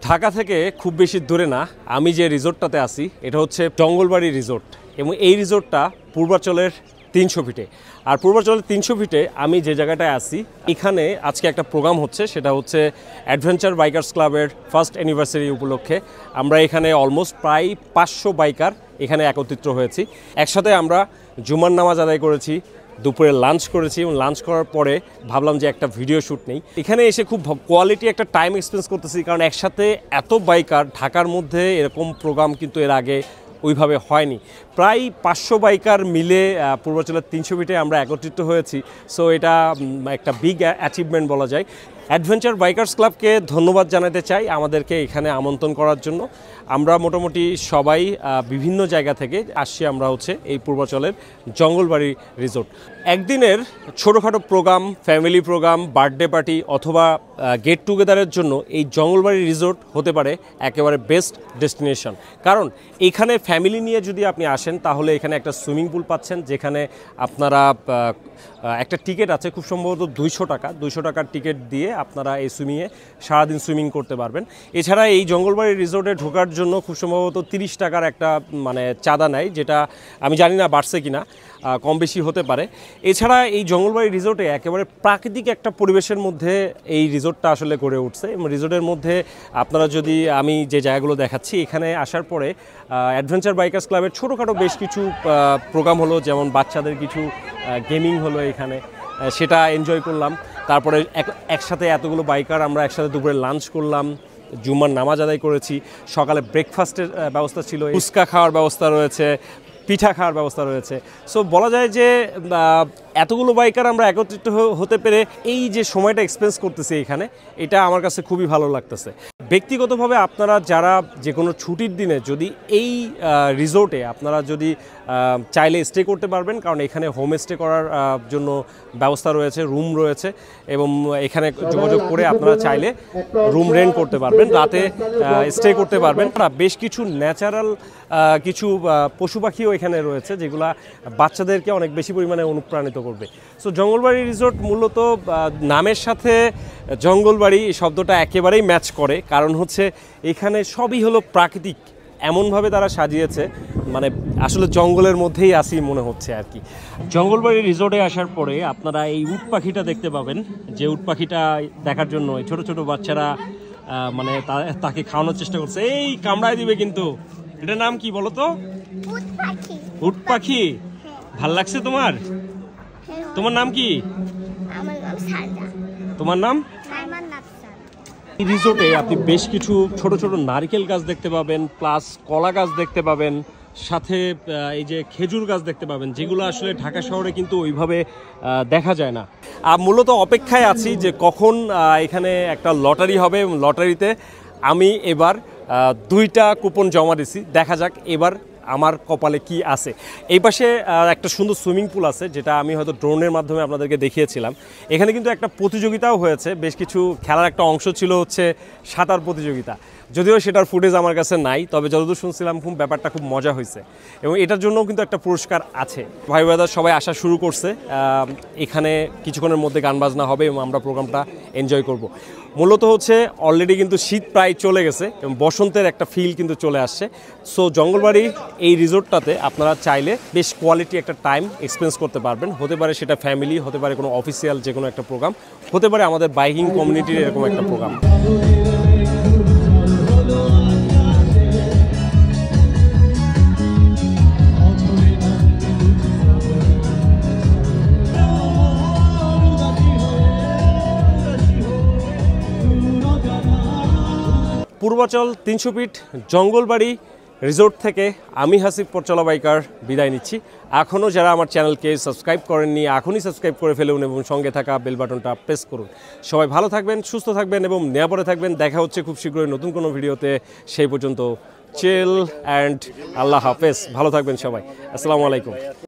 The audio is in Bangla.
ঢাকা থেকে খুব বেশি দূরে না, আমি যে রিসোর্টটাতে আছি এটা হচ্ছে জঙ্গলবাড়ি রিসোর্ট এবং এই রিসোর্টটা পূর্বাচলের 300 ফিটে। আর পূর্বাচলের 300 ফিটে আমি যে জায়গাটায় আছি এখানে আজকে একটা প্রোগ্রাম হচ্ছে, সেটা হচ্ছে অ্যাডভেঞ্চার বাইকার্স ক্লাবের ফার্স্ট অ্যানিভার্সারি উপলক্ষে আমরা এখানে অলমোস্ট প্রায় 500 বাইকার এখানে একত্রিত হয়েছি। একসাথে আমরা জুমার নামাজ আদায় করেছি, দুপুরে লাঞ্চ করেছি এবং লাঞ্চ করার পরে ভাবলাম যে একটা ভিডিও শ্যুট নেই। এখানে এসে খুব কোয়ালিটি একটা টাইম এক্সপেন্স করতেছি, কারণ একসাথে এত বাইকার ঢাকার মধ্যে এরকম প্রোগ্রাম কিন্তু এর আগে ওইভাবে হয়নি। প্রায় 500 বাইকার মিলে পূর্বাচলের 300 ফিটে আমরা একত্রিত হয়েছি। সো এটা একটা বিগ অ্যাচিভমেন্ট বলা যায়। অ্যাডভেঞ্চার বাইকার্স ক্লাবকে ধন্যবাদ জানাতে চাই আমাদেরকে এখানে আমন্ত্রণ করার জন্য। আমরা মোটামুটি সবাই বিভিন্ন জায়গা থেকে আসছি, আমরা হচ্ছে এই পূর্বাচলের জঙ্গলবাড়ি রিসোর্ট। একদিনের ছোটোখাটো program, family program, birthday party অথবা গেট টুগেদারের জন্য এই জঙ্গলবাড়ি রিসোর্ট হতে পারে একেবারে বেস্ট ডেস্টিনেশন। কারণ এখানে ফ্যামিলি নিয়ে যদি আপনি আসেন তাহলে এখানে একটা সুইমিং পুল পাচ্ছেন, যেখানে আপনারা একটা টিকিট আছে, খুব সম্ভবত 200 টাকার টিকিট দিয়ে আপনারা এই সুইমিংয়ে সারাদিন সুইমিং করতে পারবেন। এছাড়া এই জঙ্গলবাড়ি রিসোর্টে ঢোকার জন্য খুব সম্ভবত 30 টাকার একটা চাঁদা নেয়, যেটা আমি জানি না বাড়ছে কিনা, কম বেশি হতে পারে। এছাড়া এই জঙ্গলবাড়ি রিসোর্টে একেবারে প্রাকৃতিক একটা পরিবেশের মধ্যে এই রিসোর্টটা আসলে গড়ে উঠছে এবং রিসোর্টের মধ্যে আপনারা যদি আমি যে জায়গাগুলো দেখাচ্ছি এখানে আসার পরে অ্যাডভেঞ্চার বাইকার্স ক্লাবের ছোটোখাটো বেশ কিছু প্রোগ্রাম হলো, যেমন বাচ্চাদের কিছু গেমিং হলো এখানে, সেটা এনজয় করলাম। তারপরে একসাথে এতগুলো বাইকার আমরা একসাথে দুপুরে লাঞ্চ করলাম, জুম্মার নামাজ আদায় করেছি, সকালে ব্রেকফাস্টের ব্যবস্থা ছিল, ফুচকা খাওয়ার ব্যবস্থা রয়েছে, পিঠা খাওয়ার ব্যবস্থা রয়েছে। সো বলা যায় যে এতগুলো বাইকার আমরা একত্রিত হতে পেরে এই যে সময়টা এক্সপেন্স করতেছি এখানে, এটা আমার কাছে খুবই ভালো লাগতেছে। ব্যক্তিগতভাবে আপনারা যারা যে কোনো ছুটির দিনে যদি এই রিসোর্টে আপনারা যদি চাইলে স্টে করতে পারবেন, কারণ এখানে হোম স্টে করার জন্য ব্যবস্থা রয়েছে, রুম রয়েছে এবং এখানে যোগাযোগ করে আপনারা চাইলে রুম রেন্ট করতে পারবেন, রাতে স্টে করতে পারবেন। বেশ কিছু ন্যাচারাল কিছু পশু পাখিও এখানে রয়েছে, যেগুলা বাচ্চাদেরকে অনেক বেশি পরিমাণে অনুপ্রাণিত করবে। সো জঙ্গলবাড়ি রিসোর্ট মূলত নামের সাথে জঙ্গলবাড়ি শব্দটা একেবারেই ম্যাচ করে, কারণ হচ্ছে এখানে সবই হলো প্রাকৃতিক, এমনভাবে তারা সাজিয়েছে মানে আসলে জঙ্গলের মধ্যেই আসি মনে হচ্ছে আর কি। জঙ্গলবাড়ি রিসোর্টে আসার পরে আপনারা এই উট পাখিটা দেখতে পাবেন, যে উট পাখিটা দেখার জন্য ছোট ছোট বাচ্চারা মানে তাকে খাওয়ানোর চেষ্টা করছে। এই কামড়ায় দিবে কিন্তু। এটার নাম কি বলো তো? উট পাখি। ভাল লাগছে তোমার? তোমার নাম কি? তোমার নাম? এই রিসোর্টে আপনি বেশ কিছু ছোট ছোট নারকেল গাছ দেখতে পাবেন, প্লাস কলা গাছ দেখতে পাবেন, সাথে এই যে খেজুর গাছ দেখতে পাবেন, যেগুলো আসলে ঢাকা শহরে কিন্তু ওইভাবে দেখা যায় না। আর মূলত অপেক্ষায় আছি যে কখন এখানে একটা লটারি হবে এবং লটারিতে আমি এবার 2টা কুপন জমা দিছি, দেখা যাক এবার আমার কপালে কি আছে। এই পাশে একটা সুন্দর সুইমিং পুল আছে, যেটা আমি হয়তো ড্রোনের মাধ্যমে আপনাদেরকে দেখিয়েছিলাম। এখানে কিন্তু একটা প্রতিযোগিতাও হয়েছে, বেশ কিছু খেলার একটা অংশ ছিল হচ্ছে সাঁতার প্রতিযোগিতা, যদিও সেটার ফুটেজ আমার কাছে নাই, তবে যতদূর শুনছিলাম ব্যাপারটা খুব মজা হয়েছে এবং এটার জন্যও কিন্তু একটা পুরস্কার আছে। ভাই ব্রাদার সবাই আসা শুরু করছে, এখানে কিছুক্ষণের মধ্যে গান বাজনা হবে এবং আমরা প্রোগ্রামটা এনজয় করব। মূলত হচ্ছে অলরেডি কিন্তু শীত প্রায় চলে গেছে এবং বসন্তের একটা ফিল কিন্তু চলে আসছে। সো জঙ্গলবাড়ি এই রিসোর্টটাতে আপনারা চাইলে বেশ কোয়ালিটি একটা টাইম এক্সপেন্স করতে পারবেন। হতে পারে সেটা ফ্যামিলি, হতে পারে কোনো অফিসিয়াল যে কোনো একটা প্রোগ্রাম, হতে পারে আমাদের বাইকিং কমিউনিটির এরকম একটা program. Purbachal 300 feet Jangalbari resort থেকে আমি হাসিব পথচলা বাইকার বিদায় নিচ্ছি। এখনও যারা আমার চ্যানেলকে সাবস্ক্রাইব করেননি, এখনই সাবস্ক্রাইব করে ফেলুন এবং সঙ্গে থাকা বেল বাটনটা প্রেস করুন। সবাই ভালো থাকবেন, সুস্থ থাকবেন এবং নিরাপদে থাকবেন। দেখা হচ্ছে খুব শীঘ্রই নতুন কোনো ভিডিওতে। সেই পর্যন্ত চিল অ্যান্ড আল্লাহ হাফেজ। ভালো থাকবেন সবাই। আসসালামু আলাইকুম।